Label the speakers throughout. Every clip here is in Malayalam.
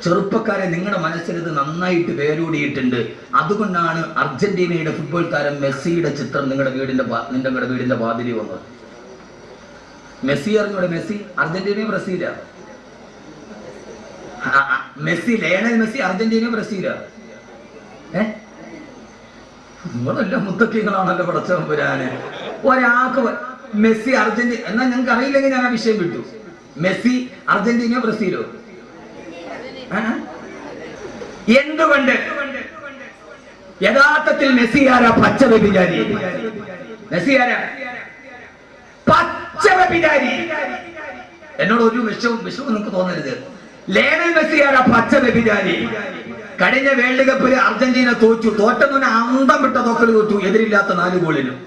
Speaker 1: ചെറുപ്പക്കാരെ, നിങ്ങളുടെ മനസ്സിൽ ഇത് നന്നായിട്ട് വേരൂടിയിട്ടുണ്ട്. അതുകൊണ്ടാണ് അർജന്റീനയുടെ ഫുട്ബോൾ താരം മെസ്സിയുടെ ചിത്രം നിങ്ങളുടെ വീടിന്റെ വാതിലി വന്നത്. മെസ്സി അറിഞ്ഞൂടെ? മെസ്സി അർജന്റീനയോ ബ്രസീലാ? മെസ്സി, ലയണൽ മെസ്സി അർജന്റീനയോ ബ്രസീലാ? നിങ്ങളെല്ലാം മുത്തക്കികളാണല്ലോ പടച്ചവൻ വരാന്. ഒരാൾക്ക് മെസ്സി അർജന്റീന എന്നാ ഞങ്ങൾക്ക് അറിയില്ലെങ്കിൽ ഞാൻ ആ വിഷയം വിട്ടു. മെസ്സി അർജന്റീനയോ ബ്രസീലോ? എന്തുകൊണ്ട്? യഥാർത്ഥത്തിൽ മെസ്സി ആരാ? പച്ച വ്യഭിചാരി. മെസ്സി ആരാ? പച്ച വ്യഭിചാരി. എന്നോട് ഒരു വിഷവും നിങ്ങൾക്ക് തോന്നരുത്. ലയണൽ മെസ്സി ആരാ? പച്ച വ്യഭിചാരി. കഴിഞ്ഞ വേൾഡ് കപ്പിൽ അർജന്റീന തോറ്റെന്ന് അന്തം വിട്ട തോക്കൽ തോറ്റു, എതിരില്ലാത്ത 4 ഗോളിനും.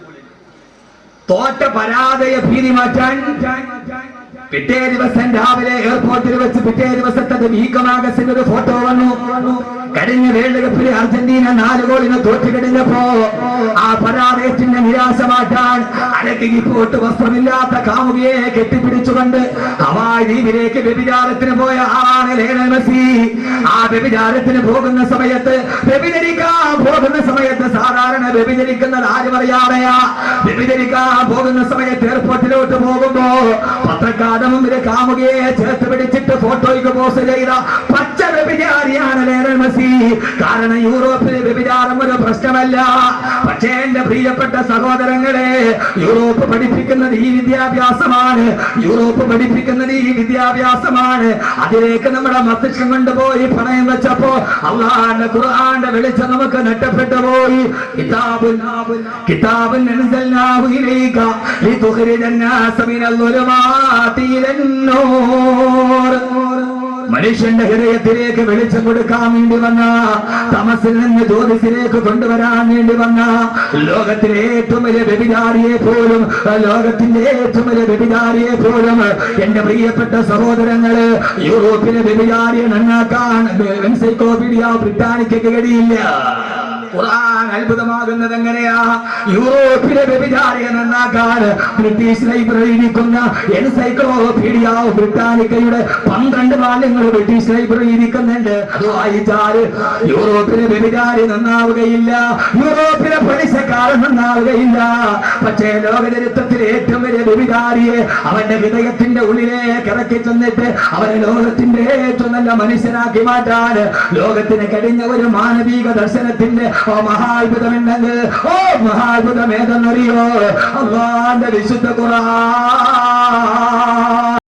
Speaker 1: തോറ്റ പരാജയ ഭീതി മാറ്റാൻ പിറ്റേ ദിവസം രാവിലെ എയർപോർട്ടിൽ വെച്ച് പിറ്റേ ദിവസത്തെ വീക്കമാഗസിന്റെ ഒരു ഫോട്ടോ വന്നു. കഴിഞ്ഞ വേൾഡ് കപ്പിൽ അർജന്റീന 4 ഗോളിന് തോറ്റു കഴിഞ്ഞപ്പോ ആ പരാജയത്തിന്റെ നിരാശ മാറ്റാൻ അലക്കി പോട്ട് വസ്ത്രമില്ലാത്ത കാമുകിയെ കെട്ടിപ്പിടിച്ചുകൊണ്ട് ഹവായ് ദ്വീപിലേക്ക് വ്യഭിചാരത്തിന് പോയ ആളാണ് ലയണൽ മെസ്സി. ആ വ്യഭിചാരത്തിന് പോകുന്ന സമയത്ത്, വ്യഭിചരിക്കാൻ പോകുന്ന സമയത്ത്, സാധാരണ വ്യഭിചരിക്കുന്നത് ആരും അറിയാതെയാ. വ്യഭിചരിക്കാൻ പോകുന്ന സമയത്ത് എയർപോർട്ടിലോട്ട് പോകുമ്പോ പത്രക്കാരുടെ മുമ്പിൽ കാമുകിയെ ചേർത്ത് പിടിച്ചിട്ട് ഫോട്ടോയ്ക്ക് പോസ്റ്റ് ചെയ്ത പച്ച വ്യഭിചാരിയാണ് ലയണൽ മെസ്സി. കാരണം യൂറോപ്പിലെ വ്യഭിചാരം ഒരു പ്രശ്നമല്ല. പക്ഷേ എന്റെ പ്രിയപ്പെട്ട സഹോദരങ്ങളെ, യൂറോപ്പ് പഠിപ്പിക്കുന്നത് ഈ വിദ്യാഭ്യാസമാണ്. യൂറോപ്പ് പഠിപ്പിക്കുന്നത് ഈ വിദ്യാഭ്യാസമാണ്. അതിലേക്ക് നമ്മുടെ മസ്തിഷ്കം കൊണ്ടുപോയി പണയം വെച്ചപ്പോ അല്ലാഹുവിന്റെ ഖുർആന്റെ വെളിച്ചം നമുക്ക് നഷ്ടപ്പെട്ടു പോയി. കിതാബുൻ അൻസൽനാഹു ഇലൈക ലിതുഖ്രിജന്നാസ മിനൽ ളുലുമാതി ഇലൻ നൂർ. മനുഷ്യന്റെ ഹൃദയത്തിലേക്ക് വെളിച്ചം കൊടുക്കാൻ വേണ്ടി വന്ന, തമസിൽ നിന്ന് ജ്യോതിസിലേക്ക് കൊണ്ടുവരാൻ വേണ്ടി വന്ന ലോകത്തിലെ ഏറ്റവും വലിയ വ്യഭിചാരിയെ പോലും, ലോകത്തിന്റെ ഏറ്റവും വലിയ വ്യഭിചാരിയെ പോലും എന്റെ പ്രിയപ്പെട്ട സഹോദരങ്ങള്, യൂറോപ്പിലെ വ്യഭിചാരിയെ നന്നാക്കാൻ എൻസൈക്ലോപീഡിയ ബ്രിട്ടാനിക്കയ്ക്ക് കഴിയില്ല. ഖുർആൻ അത്ഭുതമാകുന്നത് എങ്ങനെയാ? യൂറോപ്പിലെ വ്യഭിചാരിയെ നന്നാക്കാൻ ബ്രിട്ടീഷ് ലൈബ്രറി ഇരിക്കുന്ന എൻസൈക്ലോപീഡിയ ബ്രിട്ടാനിക്കയുടെ 12 വാല്യങ്ങൾ ബ്രിട്ടീഷ് ലൈബ്രറി ഇരിക്കുന്നുണ്ട്. അത് വായിച്ചാൽ യൂറോപ്പിലെ വ്യഭിചാരി നന്നാവുകയില്ല, യൂറോപ്പിലെ പലിശക്കാരൻ നന്നാവുകയില്ല. പക്ഷേ ലോകചരിത്രത്തിലെ ഏറ്റവും വലിയ വ്യഭിചാരിയെ അവന്റെ ഹൃദയത്തിന്റെ ഉള്ളിലേക്ക് ഇറക്കി ചെന്നിട്ട് അവനെ ലോകത്തിന്റെ ഏറ്റവും നല്ല മനുഷ്യനാക്കി മാറ്റാൻ ലോകത്തിന് കഴിഞ്ഞ ഒരു മാനവിക ദർശനത്തിന്റെ മഹാത്ഭുതമുണ്ടെങ്കിൽ മഹാത്ഭുതം ഏതെന്നറിയോ? അല്ലാഹുവിന്റെ വിശുദ്ധ ഖുർആൻ.